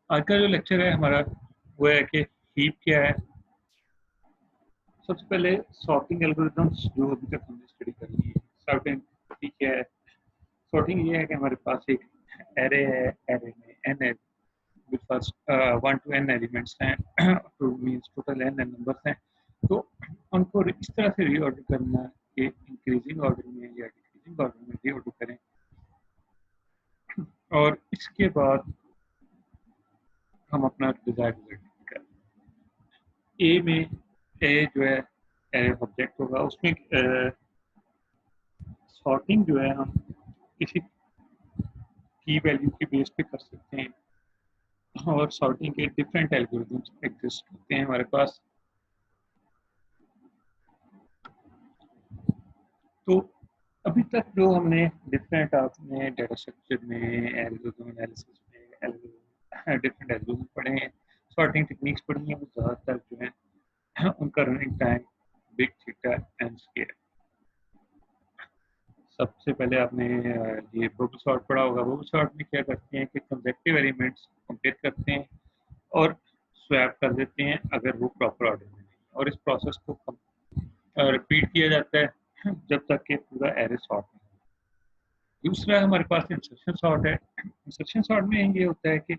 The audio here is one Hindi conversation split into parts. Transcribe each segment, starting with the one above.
आज का जो लेक्चर है हमारा वो है कि हीप क्या है। सबसे पहले सॉर्टिंग एल्गोरिथम्स जो अभी तक हमने स्टडी कर ली है। सॉर्टिंग क्या है? सॉर्टिंग ये है कि हमारे पास एक एरे है, एरे में एन है with first 1 to n elements हैं, तो मींस टोटल n नंबर्स हैं। तो उनको इस तरह से रीऑर्डर करना कि इंक्रीजिंग ऑर्डर में या डिक्रीजिंग ऑर्डर में रीऑर्डर करें, और इसके बाद हम अपना डिजायर्ड रिजल्ट करें। ए में ए जो है एरे ऑब्जेक्ट होगा, उसमें सॉर्टिंग जो है हम किसी की वैल्यू के बेस पे कर सकते हैं, और सॉर्टिंग के डिफरेंट एल्गोरिथम्स एग्जिस्ट होते हैं हमारे पास। तो अभी तक जो हमने डिफरेंट आपने डेटा स्ट्रक्चर में, एल्गोरिथम एनालिसिस में डिफरेंट एल्गोरिथम पढ़े हैं, सॉर्टिंग टेक्निक्स पढ़ी हैं, वो ज़्यादातर जो है उनका running time big theta n square. सबसे पहले आपने ये बबल सॉर्ट पढ़ा होगा। बबल सॉर्ट में क्या करते हैं कि कंसेक्टिव एलिमेंट्स कंपेयर करते हैं और स्वैप कर देते हैं अगर वो प्रॉपर ऑर्डर में नहीं, और इस प्रोसेस को रिपीट किया जाता है जब तक कि पूरा एरे सॉर्ट नहीं हो। दूसरा हमारे पास इंसर्शन सॉर्ट है। इंसर्शन सॉर्ट में ये होता है कि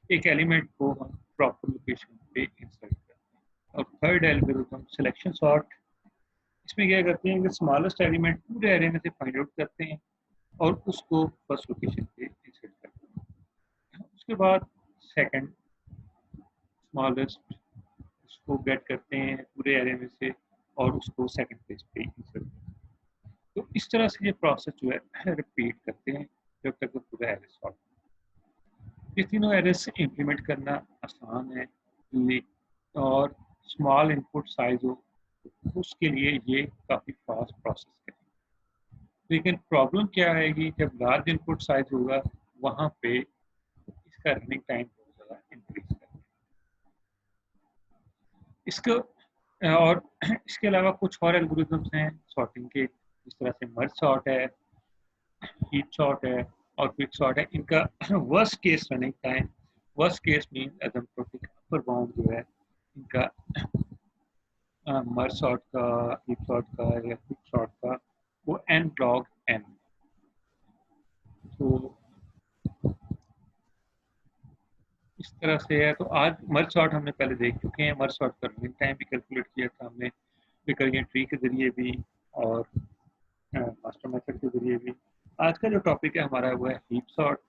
एक एलिमेंट को हम प्रॉपर लोकेशन पे इंसर्ट करते हैं। और थर्ड एल्गोरिथम सिलेक्शन सॉर्ट, इसमें क्या करते हैं कि स्मॉलेस्ट एलिमेंट पूरे एरे में से फाइंड आउट करते हैं और उसको फर्स्ट लोकेशन पे इंसर्ट करते हैं। उसके बाद सेकंड स्मॉलेस्ट उसको गेट करते हैं पूरे एरे में से और उसको सेकंड पेज पे इंसर्ट करते हैं। तो इस तरह से ये प्रोसेस जो है रिपीट करते हैं जब तक वो पूरा एरे सॉल्व। ये तीनों एरेस इंप्लीमेंट करना आसान है, और स्मॉल इनपुट साइज हो उसके लिए ये काफ़ी फास्ट प्रोसेस है। लेकिन प्रॉब्लम क्या आएगी, जब लार्ज इनपुट साइज होगा वहाँ पे इसका रनिंग टाइम बहुत ज़्यादा इंक्रीज करेगा। इसको और इसके अलावा कुछ और एल्गोरिथम्स हैं सॉर्टिंग के, जिस तरह से मर्ज सॉर्ट है, हीप सॉर्ट है और क्विक सॉर्ट है। इनका worst case running time, worst case mean asymptotic upper bound जो है इनका मर्ज सॉर्ट का, हीप सॉर्ट का या क्विक सॉर्ट का, वो n log n। तो इस तरह से है। तो आज मर्ज सॉर्ट हमने पहले देख चुके हैं, मर्ज सॉर्ट का रनिंग टाइम भी कैलकुलेट किया था हमने विकरियन ट्री के जरिए भी और मास्टर मेथड के जरिए भी। आज का जो टॉपिक है हमारा वो है हीप सॉर्ट।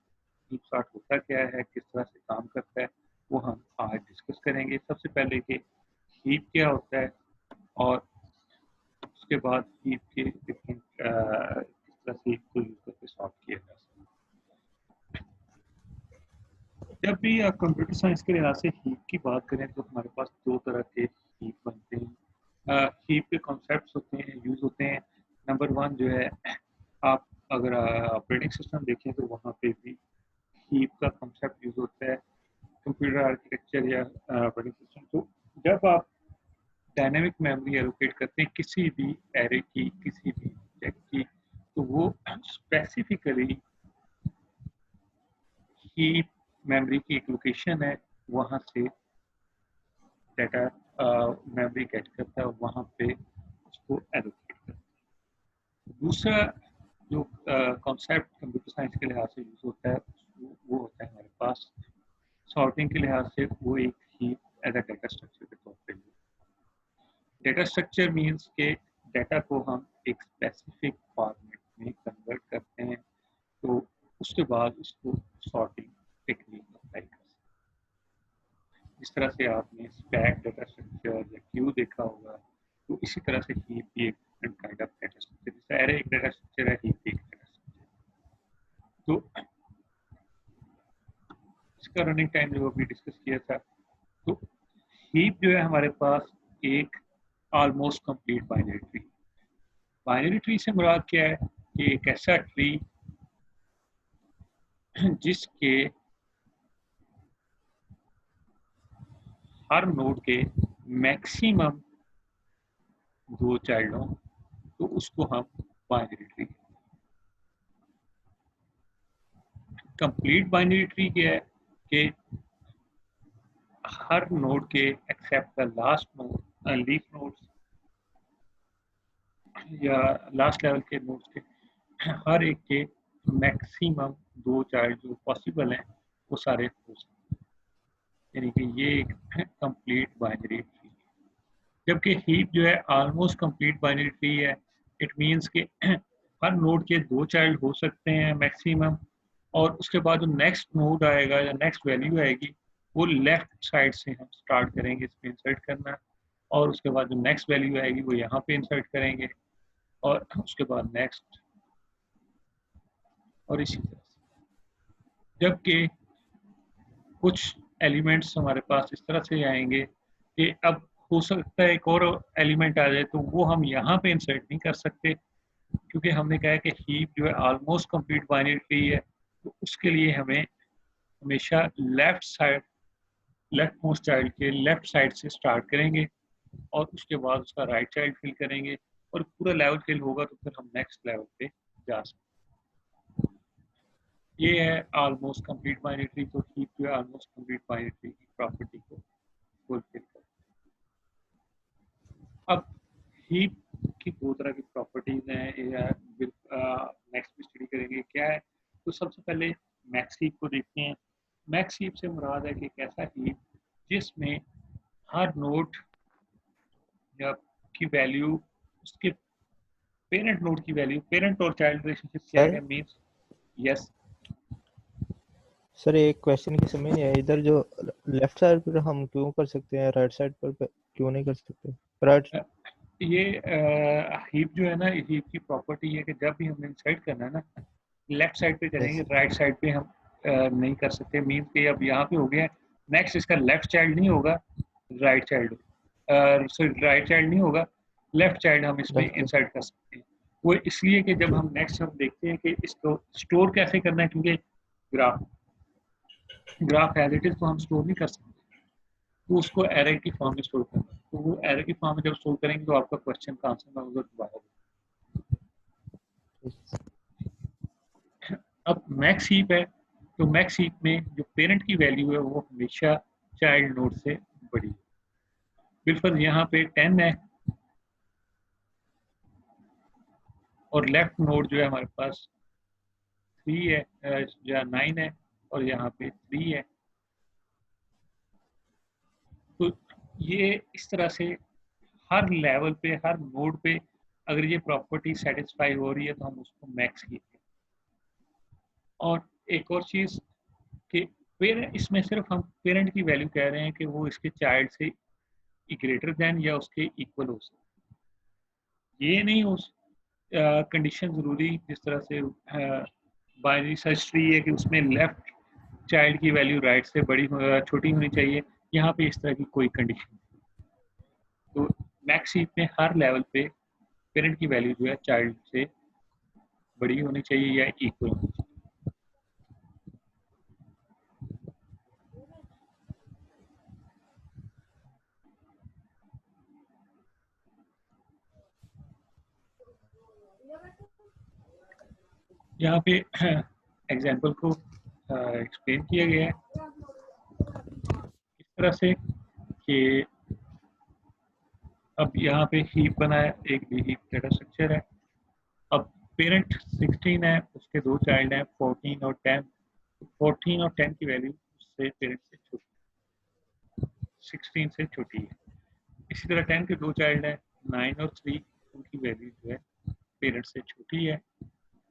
हीप सॉर्ट होता क्या है, किस तरह से काम करता है, वो हम आज डिस्कस करेंगे। सबसे पहले कि हीप क्या होता है और उसके बाद हीप के डिफरेंट किस तरह से हीप को यूज करके सॉर्ट किया जा सकता है। जब भी आप कंप्यूटर साइंस के लिहाज से हीप की बात करें तो हमारे पास दो तरह के हीप बनते हैं। हीप के कॉन्सेप्ट्स होते हैं, यूज होते हैं। नंबर वन जो है, आप अगर ऑपरेटिंग सिस्टम देखें तो वहाँ पे भी हीप का कॉन्सेप्ट यूज होता है, कंप्यूटर आर्किटेक्चर या ऑपरेटिंग सिस्टम। तो जब आप डायनेमिक मेमोरी एलोकेट करते हैं किसी भी एरे की, किसी भी ऑब्जेक्ट की, तो वो स्पेसिफिकली हीप मेमोरी की एक लोकेशन है, वहाँ से डाटा मेमोरी गेट करता है, वहाँ पे उसको एलोकेट करता है। दूसरा जो कॉन्सेप्ट कंप्यूटर साइंस के लिहाज से यूज होता है वो होता है हमारे पास सॉर्टिंग के लिहाज से, वो एक heap as a data structure के तौर पे। डेटा स्ट्रक्चर मीन्स के डाटा को हम एक स्पेसिफिक फॉर्मेट में कन्वर्ट करते हैं, तो उसके बाद उसको सॉर्टिंग टेक्निक अप्लाई कर सकते हैं। जिस तरह से आपने स्टैक डाटा स्ट्रक्चर या क्यू देखा होगा, तो इसी तरह से हीप भी एक different kind of data structure, जैसे एरे एक डाटा स्ट्रक्चर है, हीप एक डाटा स्ट्रक्चर। तो इसका रनिंग टाइम जो अभी डिस्कस किया था, तो हीप जो है हमारे पास एक almost complete binary tree. Binary tree से मुराद क्या है कि एक ऐसा ट्री जिसके हर नोड के मैक्सिमम 2 चाइल्ड हों, तो उसको हम binary tree. Complete binary tree क्या है कि हर नोड के except the last node leaf nodes या लास्ट लेवल के नोड्स के हर एक के मैक्सिमम 2 चाइल्ड जो पॉसिबल हैं वो सारे हो सकते हैं, यानी कि ये एक कंप्लीट बाइनरी ट्री है। जबकि हीप जो है ऑलमोस्ट कंप्लीट बाइनरी ट्री है। इट मींस कि हर नोड के 2 चाइल्ड हो सकते हैं मैक्सिमम, और उसके बाद जो नेक्स्ट नोड आएगा या नेक्स्ट वैल्यू आएगी वो लेफ्ट साइड से हम स्टार्ट करेंगे इसमें इंसर्ट करना, और उसके बाद जो नेक्स्ट वैल्यू आएगी वो यहाँ पे इंसर्ट करेंगे, और उसके बाद नेक्स्ट, और इसी तरह से। जबकि कुछ एलिमेंट्स हमारे पास इस तरह से आएंगे कि अब हो सकता है एक और एलिमेंट आ जाए तो वो हम यहाँ पे इंसर्ट नहीं कर सकते, क्योंकि हमने कहा है कि हीप जो है ऑलमोस्ट कंप्लीट बाइनरी ट्री है, तो उसके लिए हमें हमेशा left side left most child के लेफ्ट साइड से स्टार्ट करेंगे, और उसके बाद उसका राइट चाइल्ड फिल करेंगे, और पूरा लेवल फिल होगा तो फिर हम नेक्स्ट लेवल पे जा सकते हैं। ये है ऑलमोस्ट कंप्लीट बाइनरी ट्री, तो हीप जो है ऑलमोस्ट कंप्लीट बाइनरी ट्री की प्रॉपर्टी को फुलफिल करता है। अब हीप की दो तरह की प्रॉपर्टीज हैं, नेक्स्ट भी स्टडी करेंगे क्या है। तो सबसे पहले मैक्स हीप को देखते हैं। मैक्स हीप से मुराद है कि एक ऐसा हीप जिसमें हर नोड या की वैल्यू उसके पेरेंट नोड की वैल्यू, पेरेंट और चाइल्ड रिलेशनशिप क्या सर है, मींस यस सर एक क्वेश्चन की समझ नहीं है, इधर जो लेफ्ट साइड पर हम क्यों कर सकते हैं, राइट साइड पर क्यों नहीं कर सकते? राइट ये हीप जो है ना, हीप की प्रॉपर्टी है कि जब भी हम इंसर्ट करना है ना लेफ्ट साइड पे करेंगे, यस राइट साइड पे हम नहीं कर सकते। मीन्स कि अब यहाँ पे हो गया नेक्स्ट, इसका लेफ्ट चाइल्ड नहीं होगा, right child sorry right child नहीं होगा, लेफ्ट चाइल्ड हम इसमें लेफ्ट इंसर्ट कर सकते हैं। वो इसलिए कि जब हम नेक्स्ट हम देखते हैं कि इसको स्टोर कैसे करना है, क्योंकि graph graph as it is तो हम स्टोर नहीं कर सकते, तो उसको एरे की फॉर्म में स्टोर करना है। तो वो एरे की फॉर्म में जब स्टोर करेंगे तो आपका क्वेश्चन का आंसर मैं उधर दोबारा दूँ। अब मैक्स हीप है, तो मैक्स हीप में जो पेरेंट की वैल्यू है वो हमेशा चाइल्ड नोड से बड़ी है। बिल्कुल यहाँ पे 10 है और लेफ्ट नोड जो है हमारे पास 3 है या 9 है, और यहाँ पे 3 है। तो ये इस तरह से हर लेवल पे, हर नोड पे अगर ये प्रॉपर्टी सेटिस्फाई हो रही है तो हम उसको मैक्स हीप कहते हैं। और एक और चीज़ कि पेरेंट, इसमें सिर्फ हम पेरेंट की वैल्यू कह रहे हैं कि वो इसके चाइल्ड से ग्रेटर देन या उसके इक्वल हो सकते, ये नहीं हो कंडीशन ज़रूरी जिस तरह से बाइनरी सर्च ट्री है कि उसमें लेफ्ट चाइल्ड की वैल्यू राइट से बड़ी छोटी होनी चाहिए, यहाँ पे इस तरह की कोई कंडीशन। तो मैक्स हीप में हर लेवल पे पेरेंट की वैल्यू जो है चाइल्ड से बड़ी होनी चाहिए या इक्वल होनी चाहिए। यहाँ पे एग्जाम्पल को एक्सप्लेन किया गया है इस तरह से कि अब यहाँ पे हीप बना है, एक हीप डेटा स्ट्रक्चर है। अब पेरेंट 16 है, उसके 2 चाइल्ड हैं 14 और 10। 14 और 10 की वैल्यू उससे पेरेंट से छोटी, 16 से छोटी है। इसी तरह 10 के 2 चाइल्ड हैं 9 और 3, उनकी वैल्यू जो है पेरेंट से छोटी है।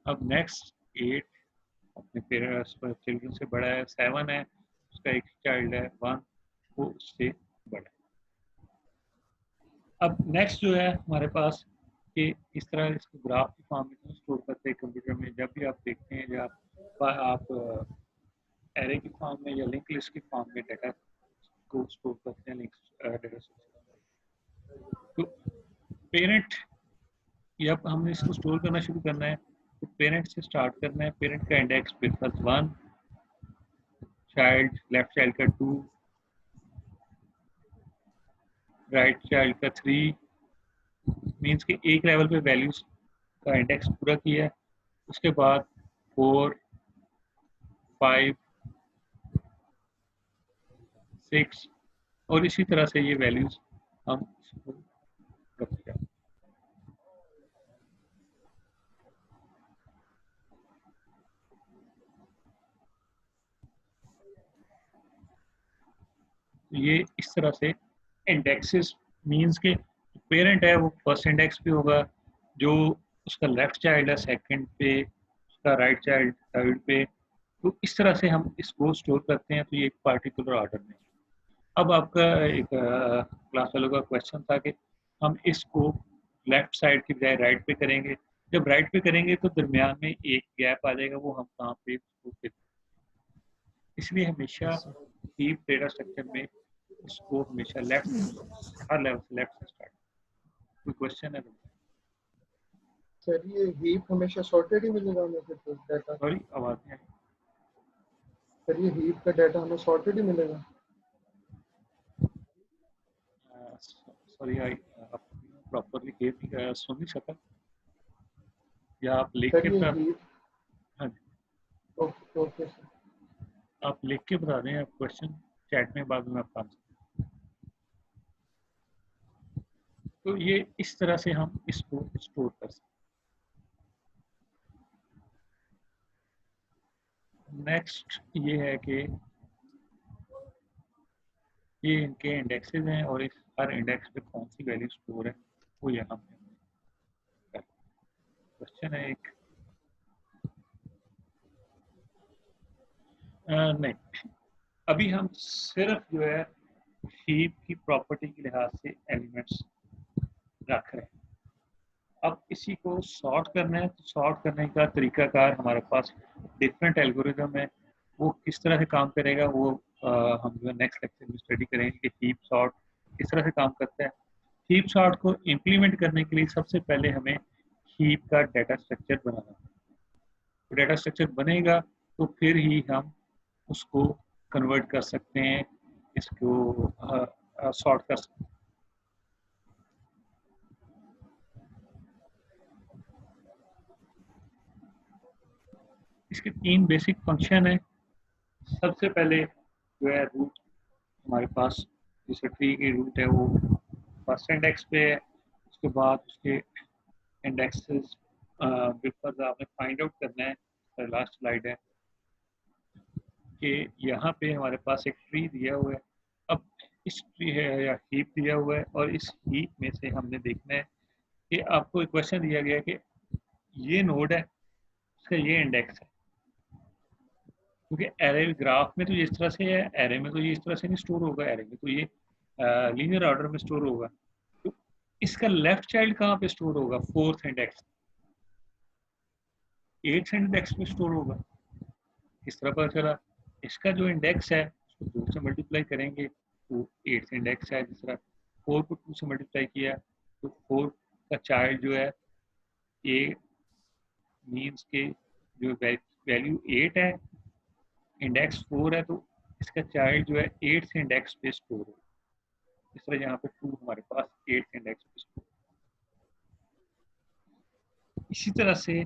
अब नेक्स्ट 8 अपने पेरेंट्स चिल्ड्रन से बड़ा है। 7 है, उसका एक चाइल्ड है 1, वो उससे बड़ा है। अब नेक्स्ट जो है हमारे पास कि इस तरह इसको ग्राफ की फॉर्म में स्टोर करते हैं कंप्यूटर में। जब भी आप देखते हैं जब आप एरे की फॉर्म में या लिंक लिस्ट की फॉर्म में डाटा को स्टोर करते हैं लिंक डाटा तो पेरेंट, जब हमने इसको स्टोर करना शुरू करना है तो पेरेंट से स्टार्ट करना है। पेरेंट का इंडेक्स बिल्कुल 1, चाइल्ड लेफ्ट चाइल्ड का 2, राइट चाइल्ड का 3, मीन्स कि एक लेवल पे वैल्यूज का इंडेक्स पूरा किया है। उसके बाद 4, 5, 6, और इसी तरह से ये वैल्यूज हम इसको रखते हैं। ये इस तरह से इंडेक्सेस मींस के पेरेंट है वो फर्स्ट इंडेक्स पे होगा, जो उसका लेफ्ट चाइल्ड है सेकंड पे, उसका राइट चाइल्ड थर्ड पे। तो इस तरह से हम इसको स्टोर करते हैं, तो ये एक पार्टिकुलर ऑर्डर में। अब आपका एक क्लास वालों का क्वेश्चन था कि हम इसको लेफ्ट साइड की बजाय राइट पे करेंगे। जब राइट पे करेंगे तो दरमियान में एक गैप आ जाएगा, वो हम कहाँ पे उसको फिल, इसलिए हमेशा हीप डेटा स्ट्रक्चर में इसको हमेशा लेफ्ट, हर लेवल से लेफ्ट से स्टार्ट। कोई क्वेश्चन है तो? सर ये हीप हमेशा सॉर्टेड ही मिलेगा हमें फिर तो डाटा? सॉरी आवाज नहीं आई। सर ये हीप का डाटा हमें सॉर्टेड ही मिलेगा? सॉरी आई प्रॉपरली सुन नहीं सका, या आप लिख सर के ये बता। हीप, हाँ जी, ओके ओके सर। आप लिख के बता दें, आप क्वेश्चन चैट में बाद में आपका आंसर। तो ये इस तरह से हम इसको स्टोर कर सकते हैं। नेक्स्ट ये है कि ये इनके इंडेक्सेस हैं, और इस हर इंडेक्स पे कौन सी वैल्यू स्टोर है वो यहाँ पे क्वेश्चन है एक। नहीं, अभी हम सिर्फ जो है हीप की प्रॉपर्टी के लिहाज से एलिमेंट्स रख रहे हैं। अब इसी को सॉर्ट करना है, तो सॉर्ट करने का तरीकाकार हमारे पास डिफरेंट एल्गोरिदम है। वो किस तरह से काम करेगा वो हम जो है नेक्स्ट लेक्चर में स्टडी करेंगे कि हीप सॉर्ट किस तरह से काम करता है। हीप सॉर्ट को इम्प्लीमेंट करने के लिए सबसे पहले हमें हीप का डाटा स्ट्रक्चर बनाना है। तो डाटा स्ट्रक्चर बनेगा तो फिर ही हम उसको कन्वर्ट कर सकते हैं, इसको सॉर्ट कर सकते हैं। इसके 3 बेसिक फंक्शन है। सबसे पहले जो है रूट हमारे पास, जैसे ट्री की रूट है वो फर्स्ट इंडेक्स पे है, उसके बाद उसके इंडेक्सेस बिल्कुल आपने फाइंड आउट करना है। लास्ट स्लाइड है कि यहाँ पे हमारे पास एक ट्री दिया हुआ है। अब इस ट्री है या हीप दिया हुआ है, और इस हीप में से हमने देखना है कि आपको एक क्वेश्चन दिया गया है कि ये नोड है, उसका ये इंडेक्स है। क्योंकि एरे ग्राफ में तो ये इस तरह से है, एरे में तो ये इस तरह से नहीं स्टोर होगा, एरे में तो ये लीनियर ऑर्डर में स्टोर होगा। तो इसका लेफ्ट चाइल्ड कहाँ पे स्टोर होगा? फोर्थ इंडेक्स, एट्थ इंडेक्स में स्टोर होगा। किस तरह पता चला? इसका जो इंडेक्स है उसको 2 से मल्टीप्लाई करेंगे तो एट्थ इंडेक्स है। जिस तरह 4 को 2 से मल्टीप्लाई किया तो 4 का चाइल्ड जो है ए, मीन्स के जो वैल्यू 8 है, इंडेक्स 4 है, तो इसका चाइल्ड जो है 8th इंडेक्स पे स्टोर होगा। इस तरह यहाँ पे 2 हमारे पास 8th इंडेक्स पे स्टोर। इसी तरह से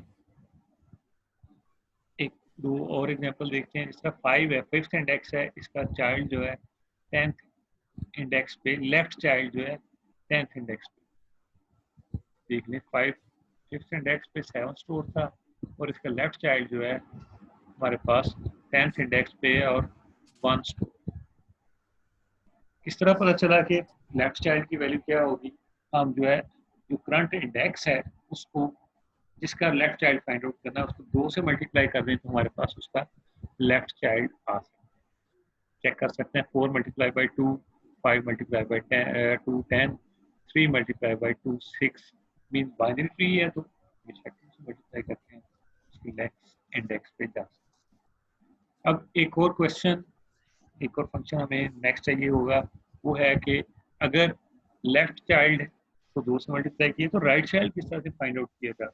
एक दो और एग्जांपल देखते हैं। जिस तरह 5 है, 5th इंडेक्स है, इसका चाइल्ड जो है 10th इंडेक्स पे, लेफ्ट चाइल्ड जो है 10th इंडेक्स पे। देख लें 5 5th इंडेक्स पे 7 स्टोर था, और इसका लेफ्ट चाइल्ड जो है हमारे पास 10th इंडेक्स पे है और 1 स्टोर। किस तरह पता चला कि लेफ्ट चाइल्ड की वैल्यू क्या होगी? हम जो है जो करंट इंडेक्स है उसको, जिसका लेफ्ट चाइल्ड फाइंड आउट करना है, उसको 2 से मल्टीप्लाई कर दें तो हमारे पास उसका लेफ्ट चाइल्ड आ सकता है। चेक कर सकते हैं 4 multiply by 2, 5 multiply by 2 10, 3 multiply by 2 6, mean binary tree है तो 2 से मल्टीप्लाई करते हैं, उसकी लेफ्ट इंडेक्स पे जा सकते हैं। अब एक और क्वेश्चन, एक और फंक्शन हमें नेक्स्ट चाहिए होगा, वो है कि अगर लेफ्ट चाइल्ड को 2 से मल्टीप्लाई किए तो राइट चाइल्ड किस तरह से फाइंड आउट किया जाए?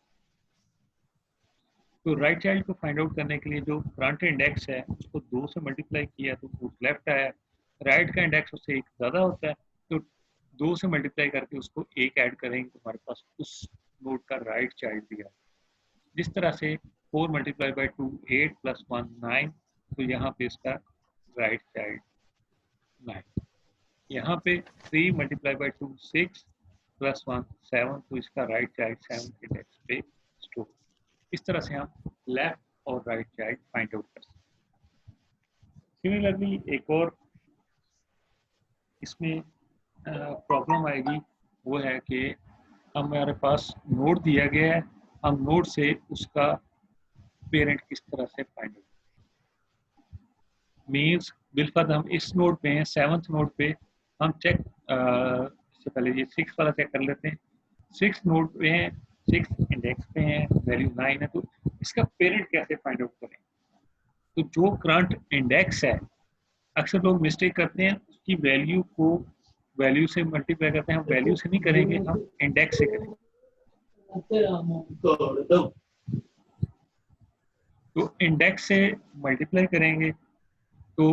तो राइट चाइल्ड को फाइंड आउट करने के लिए जो फ्रंट इंडेक्स है उसको 2 से मल्टीप्लाई किया तो वो लेफ्ट आया, राइट का इंडेक्स उससे एक ज़्यादा होता है तो 2 से मल्टीप्लाई करके उसको एक ऐड करेंगे तो हमारे पास उस नोड का राइट चाइल्ड दिया। जिस तरह से 4 मल्टीप्लाई बाई 2 8 प्लस 1 9, तो यहाँ पे इसका राइट चाइल्ड 9। यहाँ पे 3 मल्टीप्लाई बाई 2 6 प्लस 1 7, तो इसका राइट चाइल्ड 7 इंडेक्स पे स्टोर। इस तरह से हम लेफ्ट और राइट चाइल्ड फाइंड आउट कर सकते हैं। सिमिलरली एक और इसमें प्रॉब्लम आएगी, वो है कि हमारे पास नोड दिया गया है, हम नोड से उसका पेरेंट किस तरह से फाइंड आउट मीन्स बिलफर्द हम इस नोड पे हैं, 7th नोड पे हम चेक इससे पहले ये 6 वाला चेक कर लेते हैं। 6 नोड पे हैं, 6 इंडेक्स पे हैं, वैल्यू 9 है, तो इसका पेरेंट कैसे फाइंड आउट करें? तो जो करंट इंडेक्स है, अक्सर लोग मिस्टेक करते हैं, उसकी वैल्यू को वैल्यू से मल्टीप्लाई करते हैं। हम वैल्यू से नहीं करेंगे, हम इंडेक्स से करेंगे। तो इंडेक्स से मल्टीप्लाई करेंगे, तो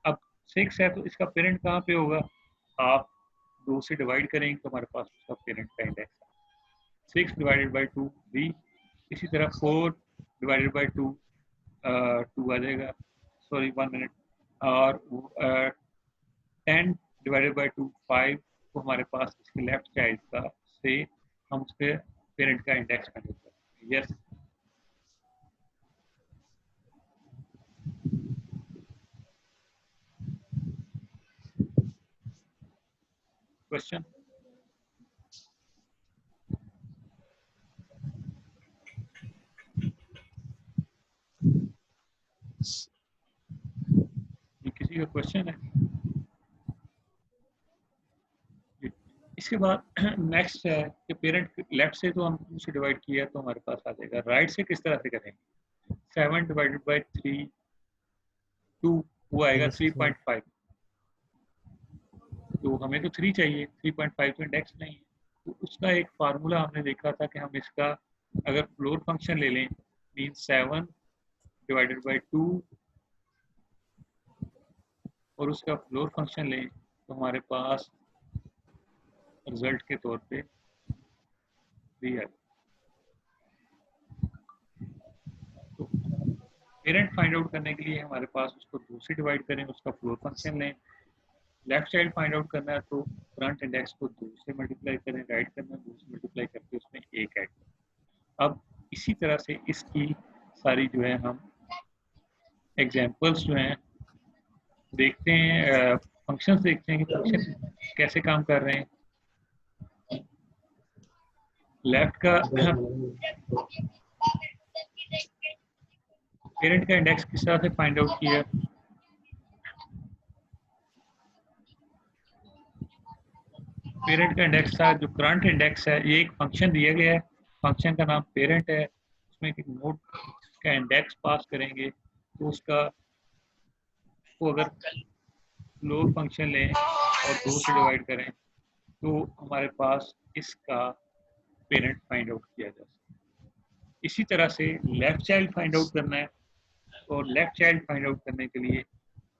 अब 6 है, तो इसका पेरेंट कहाँ पे होगा? आप 2 से डिवाइड करेंगे तो हमारे पास उसका पेरेंट का इंडेक्स है 6 डिवाइडेड बाई 2 3। इसी तरह 4 डिवाइडेड बाई 2 2 आ जाएगा, सॉरी 1 मिनट, और 10 डिवाइडेड बाई 2 5। तो हमारे पास इसके लेफ्ट चाइल्ड का से हम उसके पेरेंट का इंडेक्स फाइंड आउट करेंगे। Yes, question? ये किसी का क्वेश्चन है? इसके बाद नेक्स्ट है कि पेरेंट लेफ्ट से तो हम 2 से डिवाइड किया तो हमारे पास आ जाएगा, राइट से किस तरह से करेंगे? 7 डिवाइडेड बाई 3 2, वो आएगा 3.5। तो हमें तो 3 चाहिए, 3.5 तो इंडेक्स नहीं है। तो उसका एक फार्मूला हमने देखा था कि हम इसका अगर फ्लोर फंक्शन ले लें, मीन 7 डिवाइडेड बाई 2 और उसका फ्लोर फंक्शन लें, तो हमारे पास रिजल्ट के तौर पे 3 आएगा। तो पेरेंट फाइंड आउट करने के लिए हमारे पास उसको 2 से डिवाइड करें, उसका फ्लोर फंक्शन लें। लेफ्ट चाइल्ड फाइंड आउट करना है तो करंट इंडेक्स को 2 से मल्टीप्लाई करें, राइट करना है 2 से मल्टीप्लाई करके उसमें 1 ऐड करें। अब इसी तरह से इसकी सारी जो है हम एग्जांपल्स जो हैं देखते हैं, फंक्शंस देखते हैं कि फंक्शन कैसे काम कर रहे हैं। लेफ्ट का पेरेंट का इंडेक्स किस तरह से फाइंड आउट किया? पेरेंट का इंडेक्स था, जो करंट इंडेक्स है, ये एक फंक्शन दिया गया है, फंक्शन का नाम पेरेंट है, उसमें एक नोड का इंडेक्स पास करेंगे, तो उसका को अगर फ्लोर फंक्शन लें और 2 से डिवाइड करें तो हमारे पास इसका पेरेंट फाइंड आउट किया जा सकता है। इसी तरह से लेफ्ट चाइल्ड फाइंड आउट करना है, और लेफ्ट चाइल्ड फाइंड आउट करने के लिए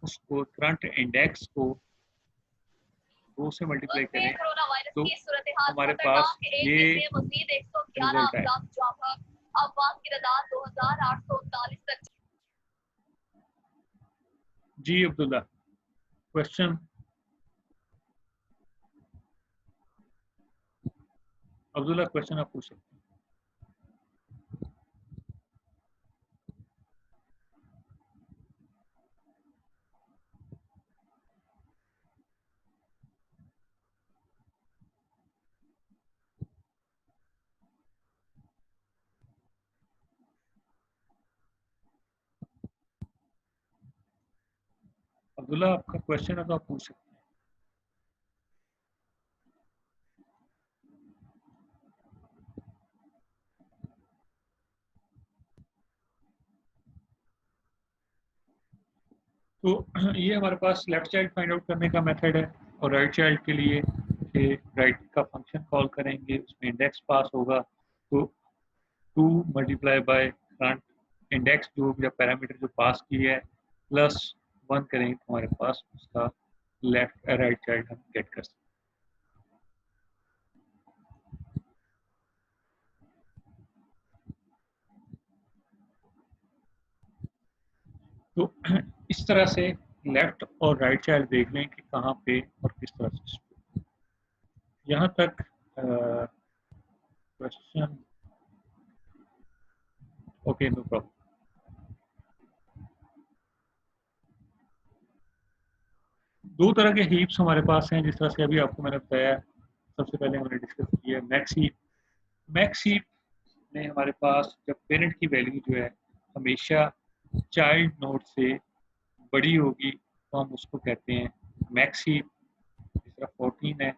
उसको करंट इंडेक्स को 2 से मल्टीप्लाई करें तो हमारे पास ये रिजल्ट है। जी अब्दुल्ला, क्वेश्चन? अब्दुल्ला क्वेश्चन आप पूछ सकते हैं। अब्दुल्ला आपका क्वेश्चन है तो आप पूछ सकते हैं। तो ये हमारे पास लेफ्ट चाइल्ड फाइंड आउट करने का मेथड है, और राइट चाइल्ड के लिए राइट का फंक्शन कॉल करेंगे, उसमें इंडेक्स पास होगा, तो 2 मल्टीप्लाई बाय करंट इंडेक्स जो या पैरामीटर जो पास किया है प्लस 1 करेंगे तो हमारे पास उसका लेफ्ट राइट चाइल्ड हम गेट कर सकते हैं। तो इस तरह से लेफ्ट और राइट चाइल्ड देख लें कि कहाँ पे और किस तरह से। यहाँ तक क्वेश्चन ओके, नो प्रॉब्लम। दो तरह के हीप्स हमारे पास हैं, जिस तरह से अभी आपको मैंने बताया। सबसे पहले हमने डिस्कस किया मैक्स हीप। मैक्स हीप में हमारे पास जब पेरेंट की वैल्यू जो है हमेशा चाइल्ड नोड से बड़ी होगी तो हम उसको कहते हैं मैक्स हीप। जिस तरह 14 है,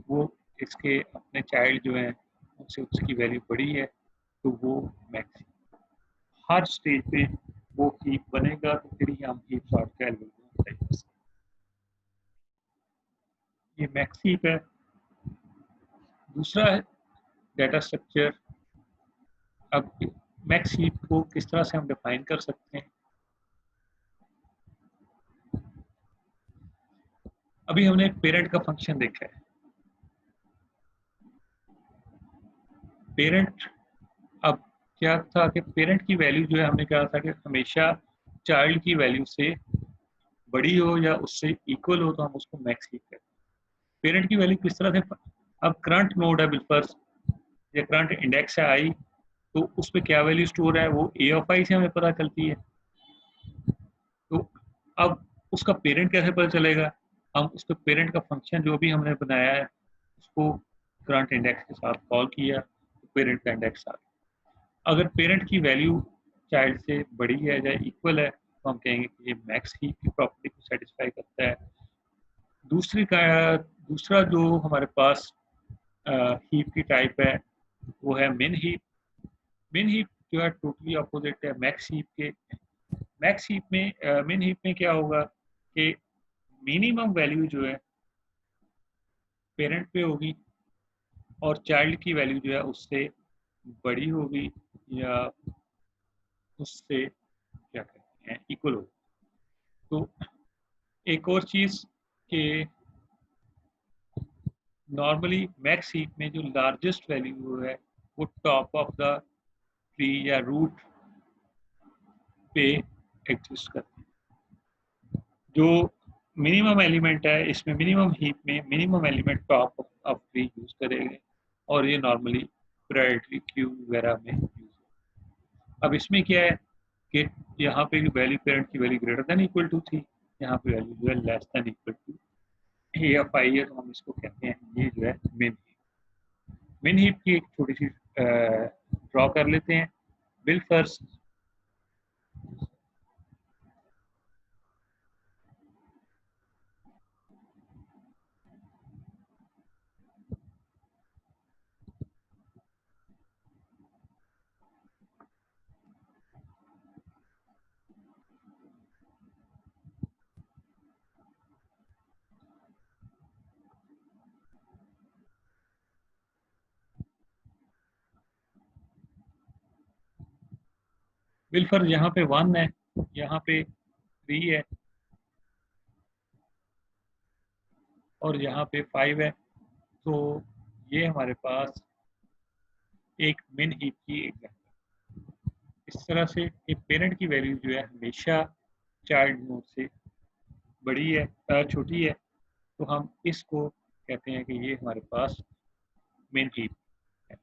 वो इसके अपने चाइल्ड जो है उनसे उसकी वैल्यू बड़ी है तो वो मैक्स हीप। हर स्टेज पे वो हीप बनेगा तो फिर ही हम हीप सॉर्ट का एल्गोरिथम अप्लाई कर सकते हैं। ये मैक्स हीप है। दूसरा है डाटा स्ट्रक्चर। अब मैक्स हीप को किस तरह से हम डिफाइन कर सकते हैं? अभी हमने पेरेंट का फंक्शन देखा है। पेरेंट, अब क्या था कि पेरेंट की वैल्यू जो है हमने कहा था कि हमेशा चाइल्ड की वैल्यू से बड़ी हो या उससे इक्वल हो तो हम उसको मैक्स हीप कहते हैं। पेरेंट की वैल्यू किस तरह से, अब करंट नोड है बिलफर्स या करंट इंडेक्स है आई, तो उस पर क्या वैल्यू स्टोर है वो ए ऑफ आई से हमें पता चलती है। तो अब उसका पेरेंट कैसे पता चलेगा? हम उसके पेरेंट का फंक्शन जो भी हमने बनाया है उसको करंट इंडेक्स के साथ कॉल किया तो पेरेंट का इंडेक्स आ गया। अगर पेरेंट की वैल्यू चाइल्ड से बड़ी है या इक्वल है तो हम कहेंगे कि ये मैक्स हीप की प्रॉपर्टी को सेटिस्फाई करता है। दूसरा जो हमारे पास हीप की टाइप है वो है मिन हीप। मिन हीप जो है टोटली अपोजिट है मैक्स हीप के। मैक्स हीप में मिन हीप में क्या होगा कि मिनिमम वैल्यू जो है पेरेंट पे होगी और चाइल्ड की वैल्यू जो है उससे बड़ी होगी या उससे क्या कहते हैं इक्वल होगी। तो एक और चीज कि नॉर्मली मैक्स हीप में जो लार्जेस्ट वैल्यू है वो टॉप ऑफ द ट्री या रूट पे एग्जिस्ट करती है। जो मिनिमम एलिमेंट है इसमें मिनिमम हीप में minimum element top of tree use करेंगे और ये नॉर्मली प्रायोरिटी क्यू वगैरह में यूज है। अब इसमें क्या है कि यहाँ पे वैल्यू पेरेंट की value greater than equal to थी, यहाँ पे वैल्यू जो है less than equal to A F I है तो हम इसको कहते हैं ये जो है मिन हीप। मिन हीप की एक छोटी सी ड्रॉ कर लेते हैं। बिल फर्स्ट बिल फर्स्ट यहाँ पे 1 है, यहाँ पे 3 है और यहाँ पे 5 है। तो ये हमारे पास एक मिन हीप की एग्जाम्पल। इस तरह से कि पेरेंट की वैल्यू जो है हमेशा चाइल्ड नोड से बड़ी है छोटी है तो हम इसको कहते हैं कि ये हमारे पास मिन हीप है।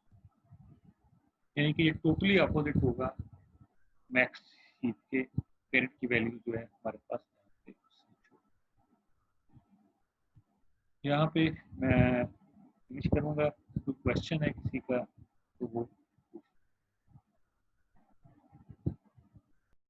यानी कि ये टोटली अपोजिट होगा मैक्स हीप के। पेरेंट की वैल्यू जो है हमारे पास यहाँ पे मैं फिनिश करूँगा। कोई क्वेश्चन है किसी का?